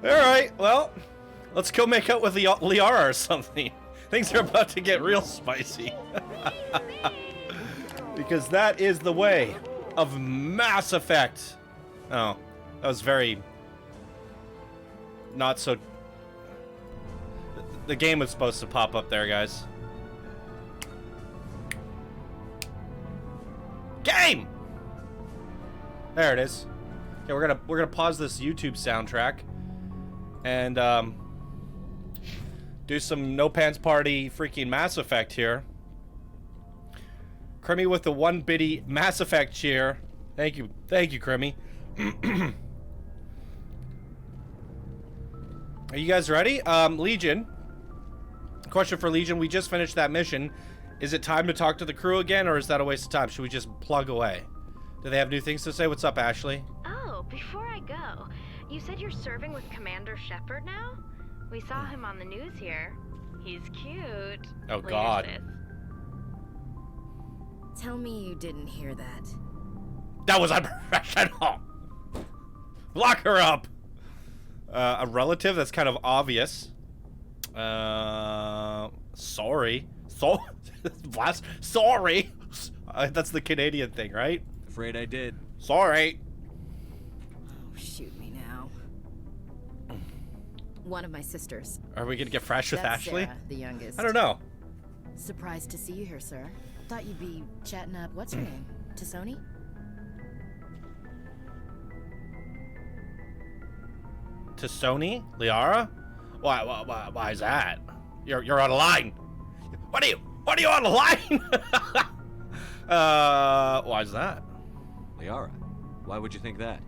Alright, well, let's go make out with Liara or something. Things are about to get real spicy. Because that is the way of Mass Effect. Oh, that was very... not so... The game was supposed to pop up there, guys. Game! There it is. Okay, we're gonna pause this YouTube soundtrack and do some No Pants Party freaking Mass Effect here. Crimmy with the one bitty Mass Effect cheer. Thank you, Crimmy. Are you guys ready? Legion. Question for Legion: we just finished that mission. Is it time to talk to the crew again, or is that a waste of time? Should we just plug away? Do they have new things to say? What's up, Ashley? Oh, before I go, you said you're serving with Commander Shepard now? We saw him on the news here. He's cute. Oh, God. Tell me you didn't hear that. That was unprofessional. Lock her up. A relative? That's kind of obvious. Sorry. Sorry. That's the Canadian thing, right? Afraid I did. Sorry. Oh, shoot me now. One of my sisters. Are we gonna get fresh with That's Ashley? Sarah, the youngest. I don't know. Surprised to see you here, sir. Thought you'd be chatting up. What's her name? Tassoni? Tassoni? Liara? Why is that? You're on a line. What are you on a line? Why is that? Liara, why would you think that?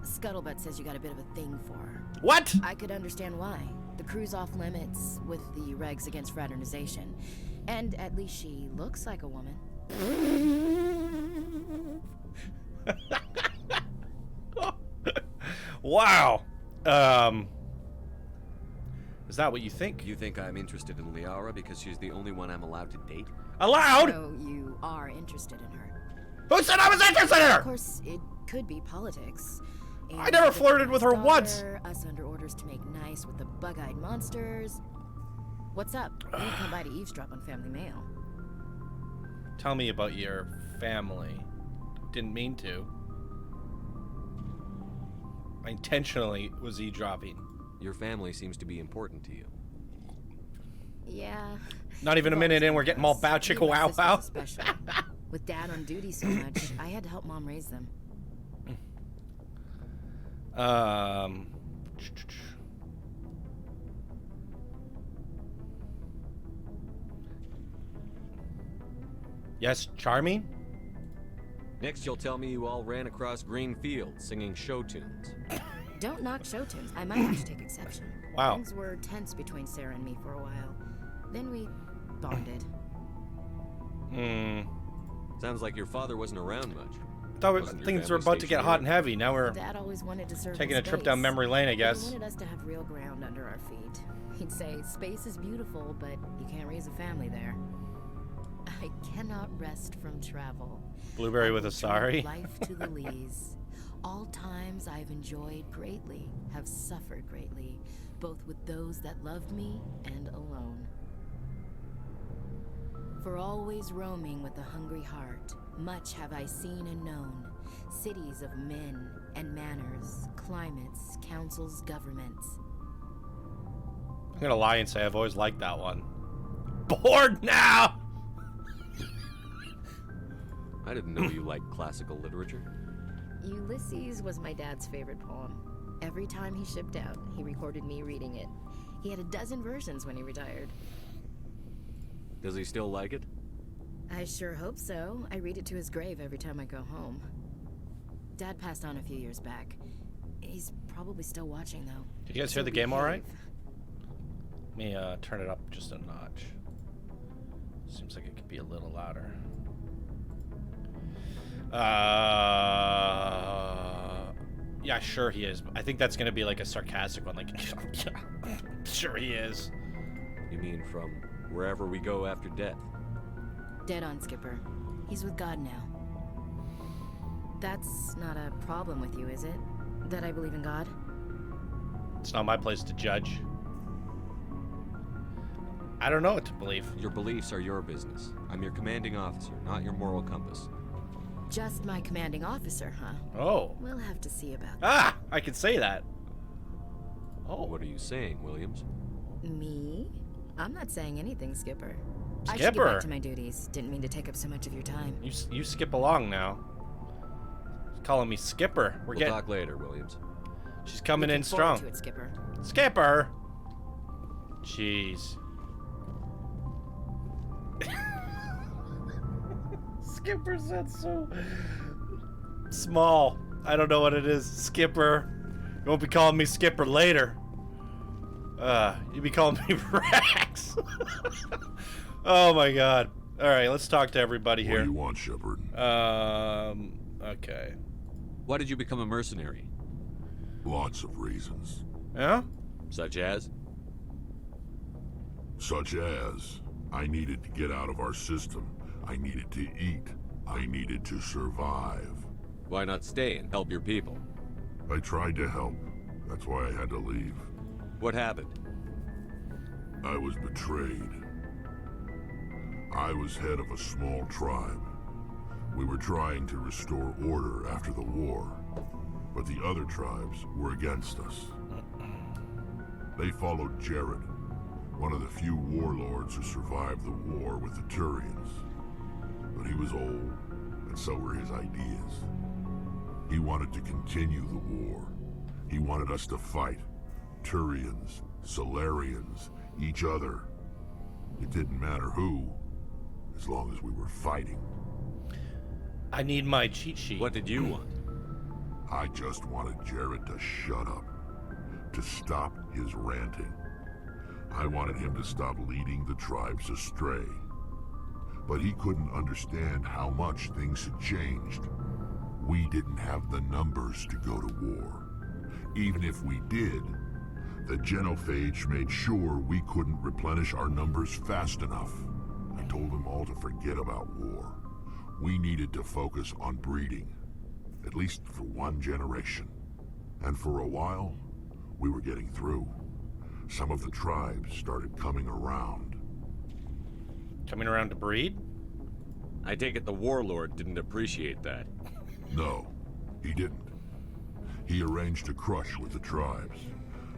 Scuttlebutt says you got a bit of a thing for her. What? I could understand why. The crew's off limits with the regs against fraternization. And at least she looks like a woman. Wow. Is that what you think? You think I'm interested in Liara because she's the only one I'm allowed to date? Allowed? So you are interested in her. Who said I was interested in Of her? course, it could be politics. I never flirted with her once. Us under orders to make nice with the bug-eyed monsters. What's up? You come by to eavesdrop on family mail. Tell me about your family. Didn't mean to. I intentionally was eavesdropping. Your family seems to be important to you. Yeah. Not even a minute in, we're getting all bow chicka wow wow. With Dad on duty so much, I had to help Mom raise them. Yes, charming? Next, you'll tell me you all ran across green fields singing show tunes. Don't knock show tunes. I might have to take exception. Wow. Things were tense between Sarah and me for a while. Then we bonded. Sounds like your father wasn't around much. Thought things were about to get hot and heavy. Now we're Dad always wanted to serve taking in a trip space. down memory lane, I He guess. wanted us to have real ground under our feet. He'd say, space is beautiful, but you can't raise a family there. I cannot rest from travel. Blueberry with a sorry. Life to the lees. All times I've enjoyed greatly, have suffered greatly, both with those that loved me and alone. For always roaming with a hungry heart, much have I seen and known, cities of men and manners, climates, councils, governments. I'm gonna lie and say I've always liked that one. Bored now! I didn't know you liked classical literature. Ulysses was my dad's favorite poem. Every time he shipped out, he recorded me reading it. He had a dozen versions when he retired. Does he still like it? I sure hope so. I read it to his grave every time I go home. Dad passed on a few years back. He's probably still watching, though. Did you guys hear the game all right? Let me turn it up just a notch. Seems like it could be a little louder. Yeah, sure he is. I think that's gonna be like a sarcastic one, like, sure he is. You mean from wherever we go after death? Dead on, Skipper. He's with God now. That's not a problem with you, is it? That I believe in God? It's not my place to judge. I don't know what to believe. Your beliefs are your business. I'm your commanding officer, not your moral compass. Just my commanding officer, huh? Oh. We'll have to see about that. Ah! I can say that. Oh. What are you saying, Williams? Me? I'm not saying anything, Skipper. I should get Skipper. back to my duties. Didn't mean to take up so much of your time. You skip along now. She's calling me Skipper. We'll talk later, Williams. She's coming in Looking forward strong. to it, Skipper. Skipper! Jeez. Skipper said so small. I don't know what it is. Skipper. You won't be calling me Skipper later. You'll be calling me Rex. Oh my god. Alright, let's talk to everybody here. What do you want, Shepard? Okay. Why did you become a mercenary? Lots of reasons. Yeah? Such as? Such as, I needed to get out of our system. I needed to eat. I needed to survive. Why not stay and help your people? I tried to help. That's why I had to leave. What happened? I was betrayed. I was head of a small tribe. We were trying to restore order after the war, but the other tribes were against us. They followed Jared, one of the few warlords who survived the war with the Turians. But he was old, and so were his ideas. He wanted to continue the war. He wanted us to fight. Turians, Solarians, each other. It didn't matter who, as long as we were fighting. I need my cheat sheet. What did you want? I just wanted Jared to shut up, to stop his ranting. I wanted him to stop leading the tribes astray. But he couldn't understand how much things had changed. We didn't have the numbers to go to war. Even if we did, the genophage made sure we couldn't replenish our numbers fast enough. I told them all to forget about war. We needed to focus on breeding, at least for one generation. And for a while, we were getting through. Some of the tribes started coming around. Coming around to breed? I take it the warlord didn't appreciate that. No, he didn't. He arranged a crush with the tribes.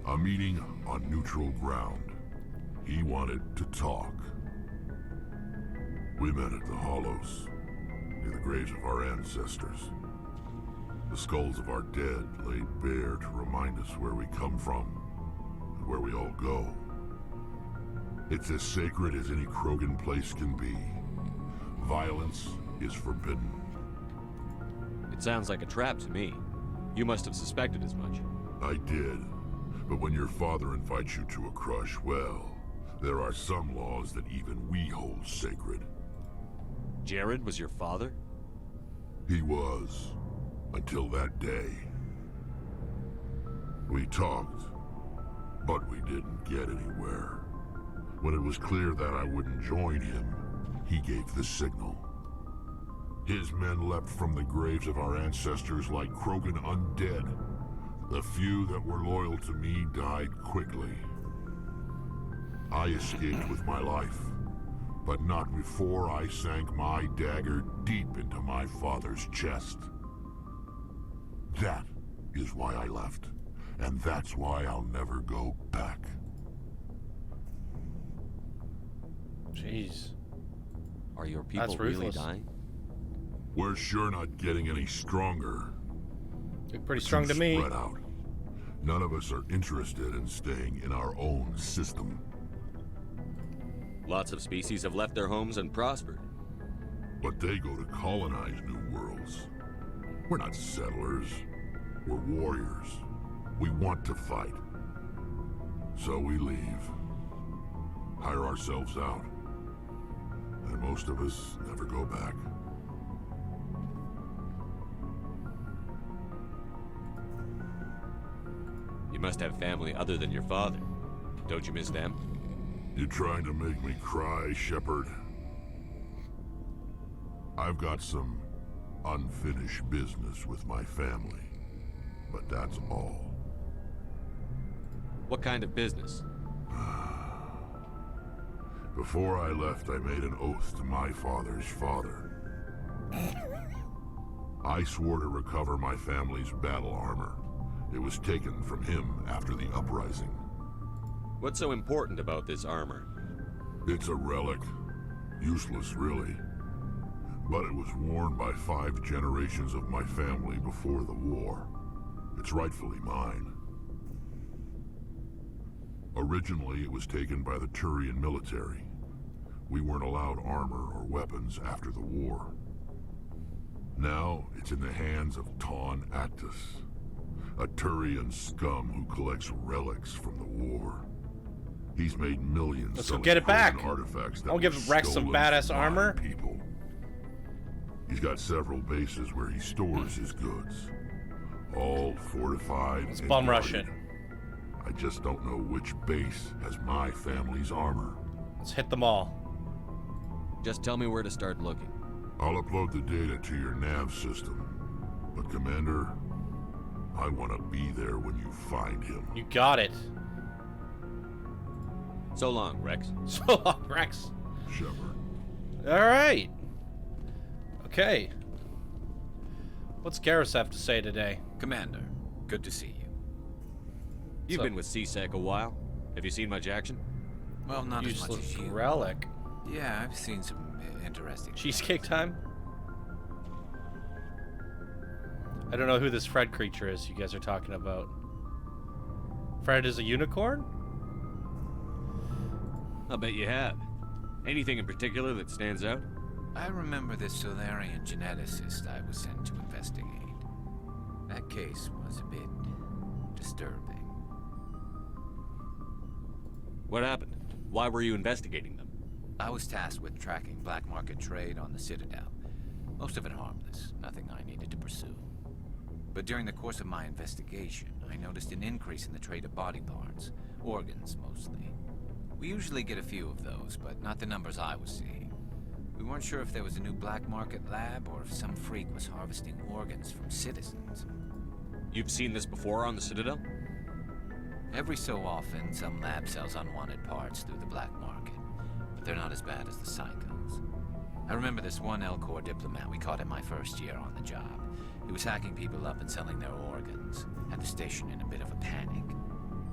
A meeting on neutral ground. He wanted to talk. We met at the Hollows, near the graves of our ancestors. The skulls of our dead laid bare to remind us where we come from and where we all go. It's as sacred as any Krogan place can be. Violence is forbidden. It sounds like a trap to me. You must have suspected as much. I did. But when your father invites you to a crush, well, there are some laws that even we hold sacred. Jared was your father? He was, until that day. We talked, but we didn't get anywhere. When it was clear that I wouldn't join him, he gave the signal. His men leapt from the graves of our ancestors like Krogan undead. The few that were loyal to me died quickly. I escaped with my life, but not before I sank my dagger deep into my father's chest. That is why I left, and that's why I'll never go back. Jeez. Are your people That's really ruthless. dying? We're sure not getting any stronger. Look pretty strong to Too me. spread out. None of us are interested in staying in our own system. Lots of species have left their homes and prospered. But they go to colonize new worlds. We're not settlers. We're warriors. We want to fight. So we leave. Hire ourselves out. And most of us never go back. You must have family other than your father. Don't you miss them? You trying to make me cry, Shepard? I've got some unfinished business with my family, but that's all. What kind of business? Before I left, I made an oath to my father's father. I swore to recover my family's battle armor. It was taken from him after the uprising. What's so important about this armor? It's a relic. Useless, really. But it was worn by 5 generations of my family before the war. It's rightfully mine. Originally, it was taken by the Turian military. We weren't allowed armor or weapons after the war. Now, it's in the hands of Ton Actus, a Turian scum who collects relics from the war. He's made millions Let's go selling get it back. Turian artifacts that I'll were give Rex some stolen badass from my armor. people. He's got several bases where he stores his goods, all fortified Let's and bum rush guarded. I just don't know which base has my family's armor. Let's hit them all. Just tell me where to start looking. I'll upload the data to your nav system. But Commander, I want to be there when you find him. You got it. So long, Rex. So long, Rex. Shepard. All right. Okay. What's Garrus have to say today? Commander, good to see you. You've So- been with CSEC a while. Have you seen much action? Well, not as much Useless as you. relic. Yeah, I've seen some interesting. Cheesecake time? I don't know who this Fred creature is you guys are talking about. Fred is a unicorn? I'll bet you have. Anything in particular that stands out? I remember this Solarian geneticist I was sent to investigate. That case was a bit disturbing. What happened? Why were you investigating them? I was tasked with tracking black market trade on the Citadel. Most of it harmless, nothing I needed to pursue. But during the course of my investigation, I noticed an increase in the trade of body parts, organs mostly. We usually get a few of those, but not the numbers I was seeing. We weren't sure if there was a new black market lab or if some freak was harvesting organs from citizens. You've seen this before on the Citadel? Every so often, some lab sells unwanted parts through the black market, but they're not as bad as the Cyclones. I remember this one Elcor diplomat we caught in my first year on the job. He was hacking people up and selling their organs. Had the station in a bit of a panic.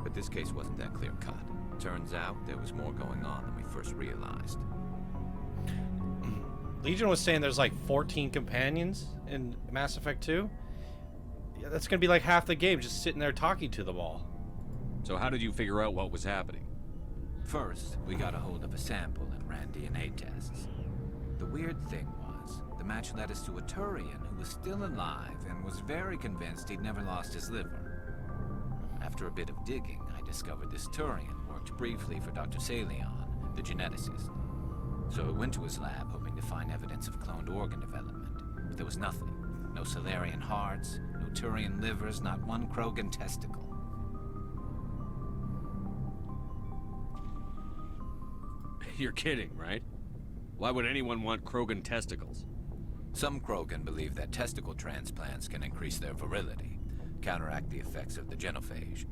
But this case wasn't that clear-cut. Turns out there was more going on than we first realized. Legion was saying there's like 14 companions in Mass Effect 2. Yeah, that's gonna be like half the game just sitting there talking to them all. So how did you figure out what was happening? First, we got a hold of a sample and ran DNA tests. The weird thing was, the match led us to a Turian who was still alive and was very convinced he'd never lost his liver. After a bit of digging, I discovered this Turian worked briefly for Dr. Salion, the geneticist. So I went to his lab hoping to find evidence of cloned organ development, but there was nothing. No Solarian hearts, no Turian livers, not one Krogan testicle. You're kidding, right? Why would anyone want Krogan testicles? Some Krogan believe that testicle transplants can increase their virility, counteract the effects of the genophage.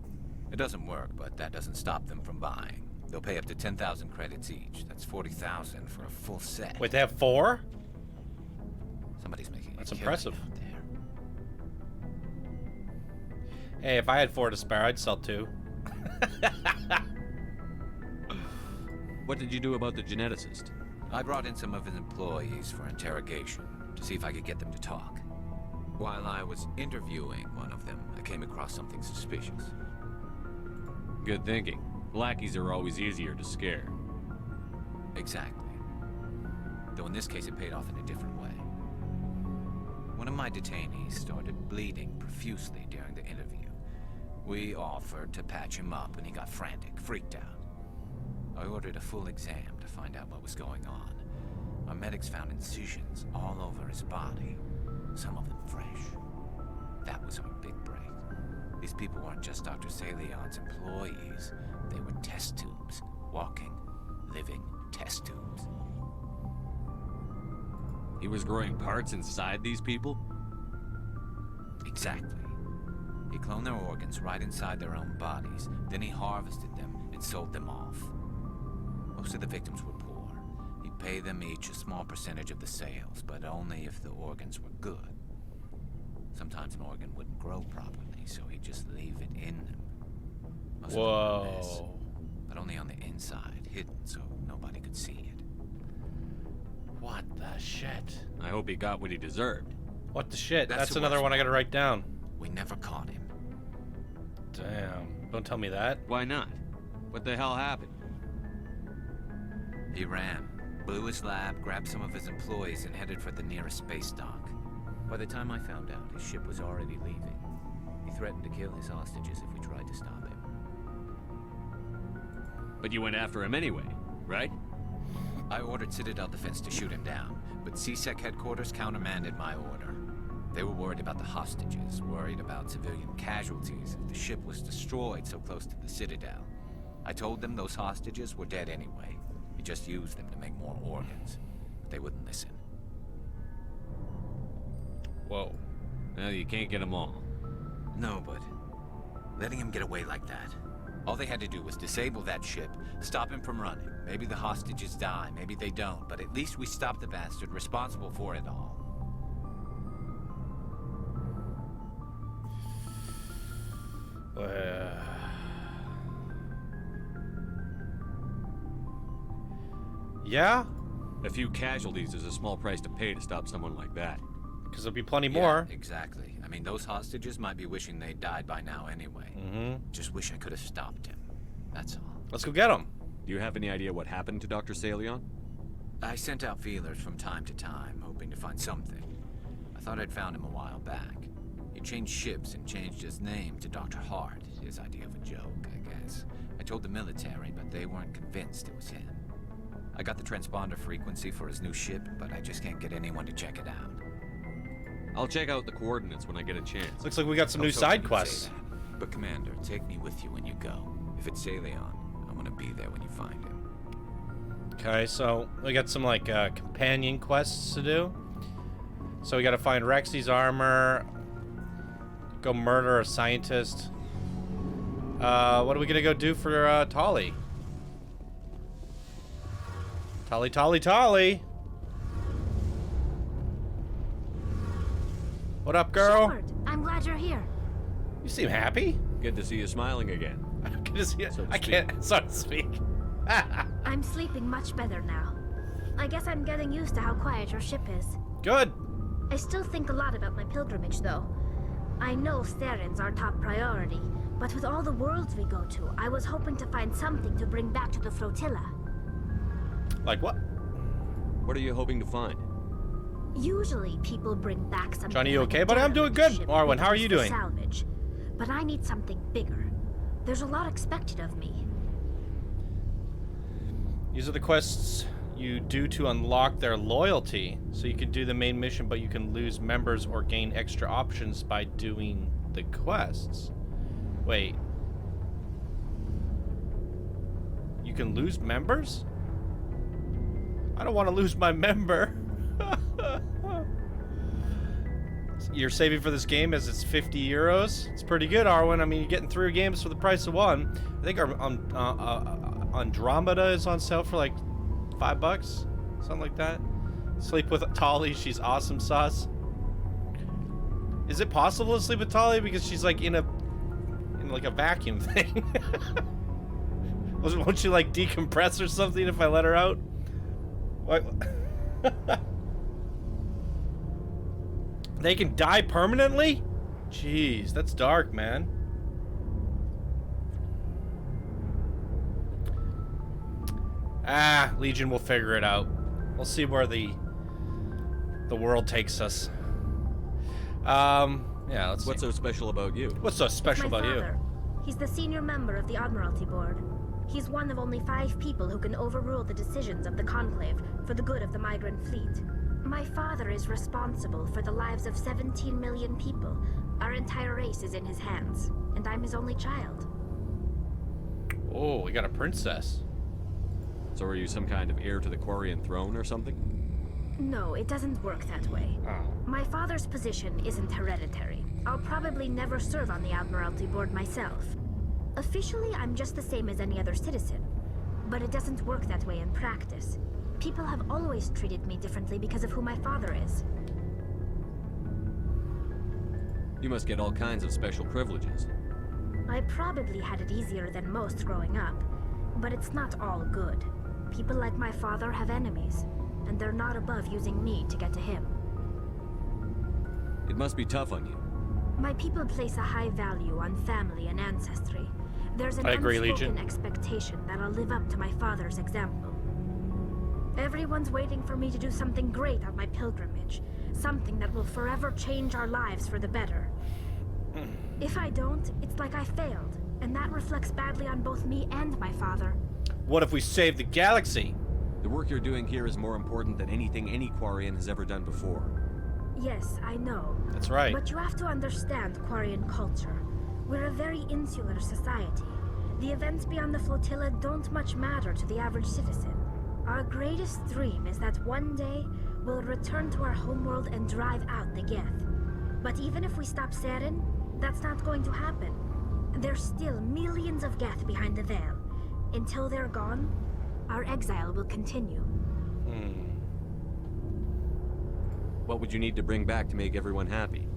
It doesn't work, but that doesn't stop them from buying. They'll pay up to 10,000 credits each. That's 40,000 for a full set. Wait, they have 4? Somebody's making That's a killing impressive. out there. Hey, if I had 4 to spare, I'd sell 2. What did you do about the geneticist? I brought in some of his employees for interrogation to see if I could get them to talk. While I was interviewing one of them, I came across something suspicious. Good thinking. Lackeys are always easier to scare. Exactly. Though in this case it paid off in a different way. One of my detainees started bleeding profusely during the interview. We offered to patch him up and he got frantic, freaked out. I ordered a full exam to find out what was going on. Our medics found incisions all over his body, some of them fresh. That was our big break. These people weren't just Dr. Salion's employees. They were test tubes. Walking, living test tubes. He was growing parts inside these people? Exactly. He cloned their organs right inside their own bodies. Then he harvested them and sold them off. Most of the victims were poor. He'd pay them each a small percentage of the sales, but only if the organs were good. Sometimes an organ wouldn't grow properly, so he'd just leave it in them. Most of them were a mess, but only on the inside, hidden so nobody could see it. What the shit? I hope he got what he deserved. What the shit? That's That's the another worst one I part. gotta write down. We never caught him. Damn. Don't tell me that. Why not? What the hell happened? He ran, blew his lab, grabbed some of his employees, and headed for the nearest space dock. By the time I found out, his ship was already leaving. He threatened to kill his hostages if we tried to stop him. But you went after him anyway, right? I ordered Citadel Defense to shoot him down, but CSEC headquarters countermanded my order. They were worried about the hostages, worried about civilian casualties if the ship was destroyed so close to the Citadel. I told them those hostages were dead anyway. We just used them to make more organs. But they wouldn't listen. Whoa. Well, you can't get them all. No, but letting him get away like that. All they had to do was disable that ship, stop him from running. Maybe the hostages die, maybe they don't, but at least we stopped the bastard responsible for it all. Yeah? A few casualties is a small price to pay to stop someone like that. Because there'll be plenty more. Yeah, exactly. I mean, those hostages might be wishing they'd died by now anyway. Just wish I could have stopped him. That's all. Let's go get him. Do you have any idea what happened to Dr. Salion? I sent out feelers from time to time, hoping to find something. I thought I'd found him a while back. He changed ships and changed his name to Dr. Hart, his idea of a joke, I guess. I told the military, but they weren't convinced it was him. I got the transponder frequency for his new ship, but I just can't get anyone to check it out. I'll check out the coordinates when I get a chance. Looks like we got some new Hope so, side you can quests. say that. But Commander, take me with you when you go. If it's Salion, I want to be there when you find him. Okay, so we got some like companion quests to do. So we gotta find Rexy's armor. Go murder a scientist. What are we gonna go do for Tolly? Tolly. What up, girl? Shepard, I'm glad you're here. You seem happy. Good to see you smiling again. Good to see you. So to I can't, so to speak. I'm sleeping much better now. I guess I'm getting used to how quiet your ship is. Good. I still think a lot about my pilgrimage, though. I know Steren's our top priority, but with all the worlds we go to, I was hoping to find something to bring back to the flotilla. Like what? What are you hoping to find? Usually, people bring back something. Johnny, you like okay, a buddy? I'm doing good. derelict ship Arwen, we how are can you use for doing? Salvage, but I need something bigger. There's a lot expected of me. These are the quests you do to unlock their loyalty. So you can do the main mission, but you can lose members or gain extra options by doing the quests. Wait. You can lose members? I don't want to lose my member. You're saving for this game as it's 50 euros. It's pretty good, Arwen. I mean, you're getting 3 games for the price of one. I think our Andromeda is on sale for like $5, something like that. Sleep with Tolly. She's awesome sauce. Is it possible to sleep with Tolly because she's like in like a vacuum thing? Won't she like decompress or something if I let her out? What? They can die permanently? Jeez, that's dark, man. Ah, Legion will figure it out. We'll see where the world takes us. Yeah, let's see. What's so special about you? What's so special My about you? father. He's the senior member of the Admiralty Board. He's one of only 5 people who can overrule the decisions of the Conclave for the good of the migrant fleet. My father is responsible for the lives of 17 million people. Our entire race is in his hands, and I'm his only child. Oh, we got a princess. So are you some kind of heir to the Quarian throne or something? No, it doesn't work that way. Oh. My father's position isn't hereditary. I'll probably never serve on the Admiralty Board myself. Officially, I'm just the same as any other citizen. But it doesn't work that way in practice. People have always treated me differently because of who my father is. You must get all kinds of special privileges. I probably had it easier than most growing up, but it's not all good. People like my father have enemies, and they're not above using me to get to him. It must be tough on you. My people place a high value on family and ancestry. There's an I agree, unspoken Legion. expectation that I'll live up to my father's example. Everyone's waiting for me to do something great on my pilgrimage, something that will forever change our lives for the better. If I don't, it's like I failed, and that reflects badly on both me and my father. What if we save the galaxy? The work you're doing here is more important than anything any Quarian has ever done before. Yes, I know. That's right. But you have to understand Quarian culture. We're a very insular society. The events beyond the flotilla don't much matter to the average citizen. Our greatest dream is that one day we'll return to our homeworld and drive out the Geth. But even if we stop Saren, that's not going to happen. There's still millions of Geth behind the veil. Until they're gone, our exile will continue. What would you need to bring back to make everyone happy?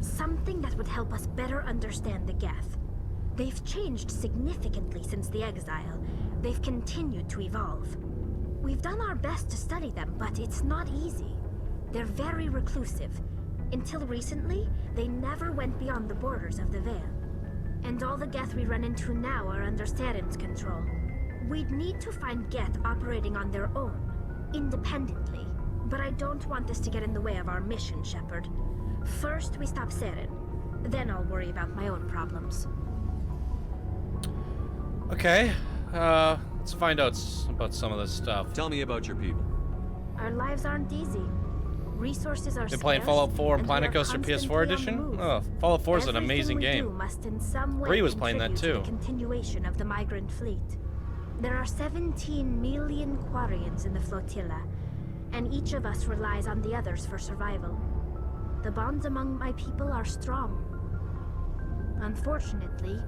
Something that would help us better understand the Geth. They've changed significantly since the exile. They've continued to evolve. We've done our best to study them, but it's not easy. They're very reclusive. Until recently, they never went beyond the borders of the Veil. And all the Geth we run into now are under Saren's control. We'd need to find Geth operating on their own, independently. But I don't want this to get in the way of our mission, Shepard. First, we stop Saren. Then I'll worry about my own problems. Okay. Let's find out about some of this stuff. Tell me about your people. Our lives aren't easy. Resources are Been playing scarce, Fallout 4 and and Planet we are Coaster PS4 constantly on the edition? move. Oh, Fallout 4 is an Everything amazing we do game. must in some way Bree was playing that contribute too. to the continuation of the migrant fleet. There are 17 million Quarians in the flotilla, and each of us relies on the others for survival. The bonds among my people are strong. Unfortunately,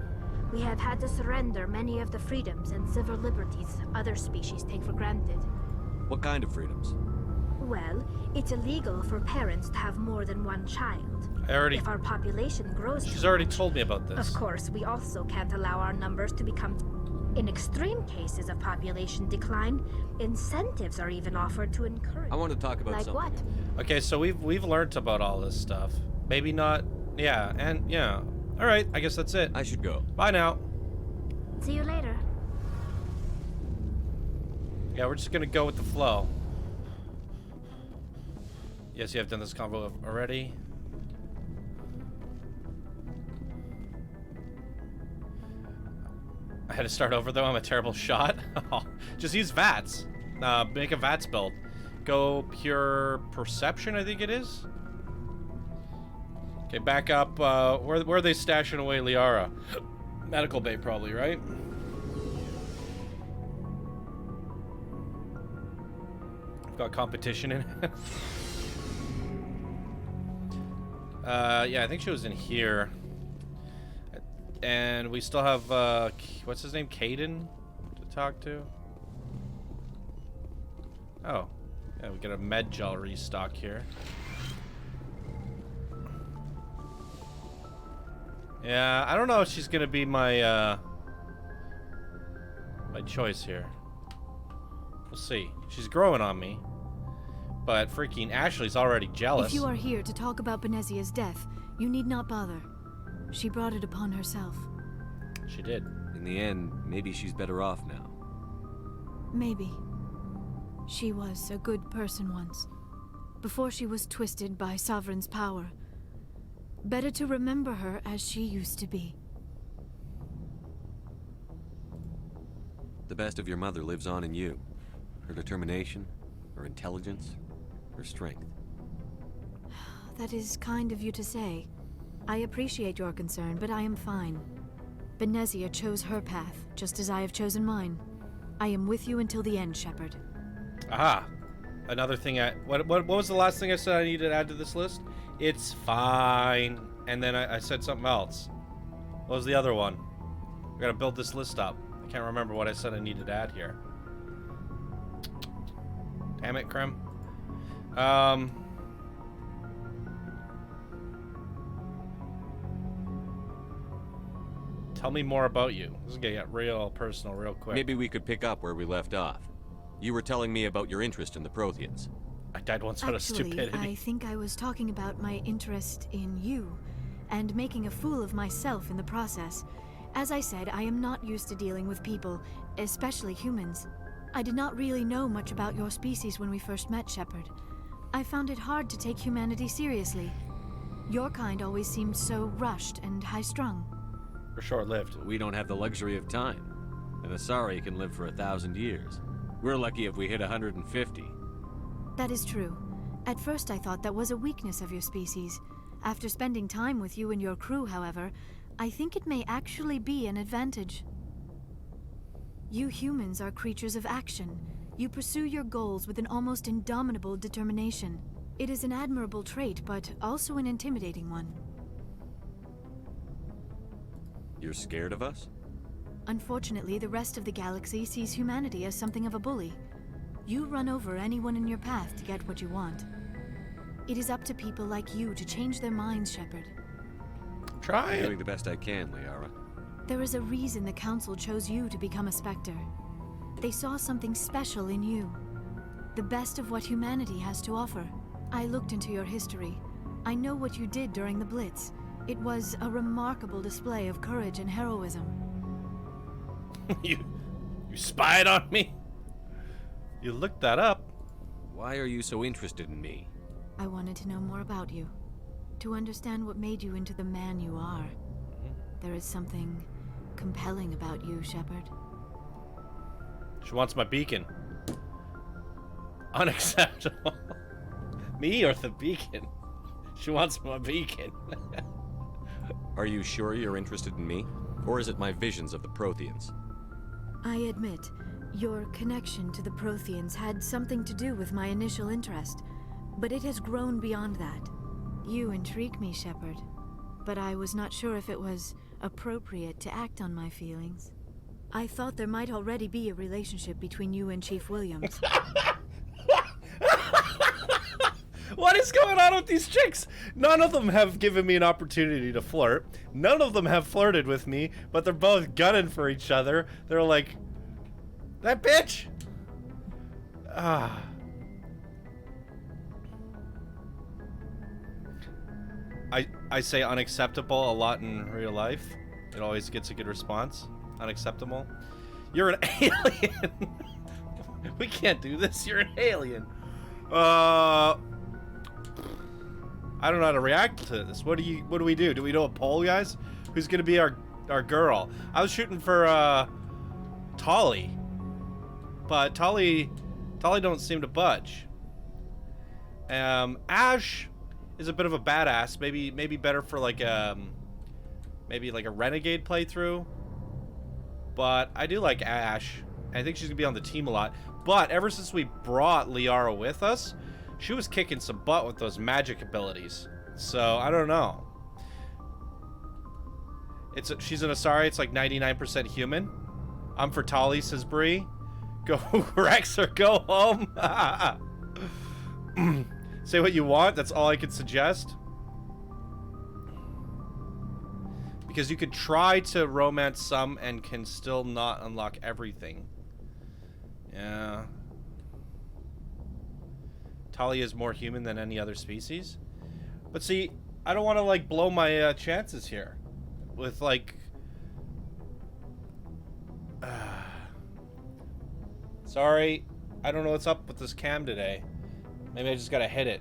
we have had to surrender many of the freedoms and civil liberties other species take for granted. What kind of freedoms? Well, it's illegal for parents to have more than one child. If our population grows She's too already much, told me about this. of course, we also can't allow our numbers to become... In extreme cases of population decline, incentives are even offered to encourage... I want to talk about like something. what? Okay, so we've learned about all this stuff. Maybe not. Yeah, and yeah. All right, I guess that's it. I should go. Bye now. See you later. Yeah, we're just gonna go with the flow. Yes, you have done this convo already. I had to start over though. I'm a terrible shot. Just use VATS. Make a VATS build. Go pure perception, I think it is. Okay, back up. Where are they stashing away Liara? Medical bay, probably, right? Got competition in it. Yeah, I think she was in here. And we still have, what's his name? Caden to talk to? Oh. Yeah, we get a med gel restock here. Yeah, I don't know if she's gonna be my, my choice here. We'll see. She's growing on me. But freaking Ashley's already jealous. If you are here to talk about Benezia's death, you need not bother. She brought it upon herself. She did. In the end, maybe she's better off now. Maybe. She was a good person once, before she was twisted by Sovereign's power. Better to remember her as she used to be. The best of your mother lives on in you. Her determination, her intelligence, her strength. That is kind of you to say. I appreciate your concern, but I am fine. Benezia chose her path, just as I have chosen mine. I am with you until the end, Shepard. Aha. Another thing what was the last thing I said I needed to add to this list? It's fine. and then I said something else. What was the other one? We gotta build this list up. I can't remember what I said I needed to add here. Damn it, Krim. Tell me more about you. This is gonna get real personal real quick. Maybe we could pick up where we left off. You were telling me about your interest in the Protheans. I died once out of stupidity. I think I was talking about my interest in you, and making a fool of myself in the process. As I said, I am not used to dealing with people, especially humans. I did not really know much about your species when we first met, Shepard. I found it hard to take humanity seriously. Your kind always seemed so rushed and high-strung. We're short-lived. We don't have the luxury of time. An Asari can live for 1,000 years. We're lucky if we hit 150. That is true. At first I thought that was a weakness of your species. After spending time with you and your crew, however, I think it may actually be an advantage. You humans are creatures of action. You pursue your goals with an almost indomitable determination. It is an admirable trait, but also an intimidating one. You're scared of us? Unfortunately, the rest of the galaxy sees humanity as something of a bully. You run over anyone in your path to get what you want. It is up to people like you to change their minds, Shepard. Try I'm it. doing the best I can, Liara. There is a reason the Council chose you to become a Spectre. They saw something special in you. The best of what humanity has to offer. I looked into your history. I know what you did during the Blitz. It was a remarkable display of courage and heroism. You spied on me? You looked that up? Why are you so interested in me? I wanted to know more about you. To understand what made you into the man you are. There is something compelling about you, Shepard. She wants my beacon. Unacceptable. Me or the beacon? She wants my beacon. Are you sure you're interested in me? Or is it my visions of the Protheans? I admit, your connection to the Protheans had something to do with my initial interest, but it has grown beyond that. You intrigue me, Shepard, but I was not sure if it was appropriate to act on my feelings. I thought there might already be a relationship between you and Chief Williams. What is going on with these chicks? None of them have given me an opportunity to flirt. None of them have flirted with me, but they're both gunning for each other. They're like, that bitch! Ah. I say unacceptable a lot in real life. It always gets a good response. Unacceptable. You're an alien. We can't do this. You're an alien. I don't know how to react to this. What do we do? Do we do a poll, guys? Who's gonna be our girl? I was shooting for Tali, but Tali don't seem to budge. Ash is a bit of a badass. Maybe better for like maybe like a renegade playthrough. But I do like Ash. I think she's gonna be on the team a lot. But ever since we brought Liara with us, she was kicking some butt with those magic abilities. So I don't know. She's an Asari. It's like 99% human. I'm for Tali, says Bree. Go Rex or go home. Say what you want. That's all I could suggest. Because you could try to romance some and can still not unlock everything. Yeah. Tali is more human than any other species. But see, I don't want to like blow my chances here. With like... Sorry. I don't know what's up with this cam today. Maybe I just gotta hit it.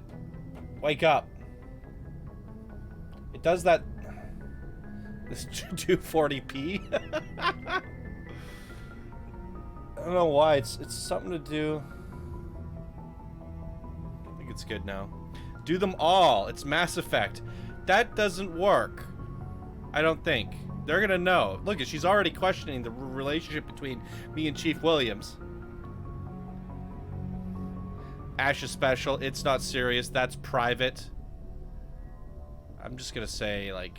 Wake up. It does that... This 240p? I don't know why. It's something to do... I think it's good now. Do them all. It's Mass Effect. That doesn't work. I don't think. They're gonna know. Look, she's already questioning the relationship between me and Chief Williams. Ash is special. It's not serious. That's private. I'm just gonna say, like,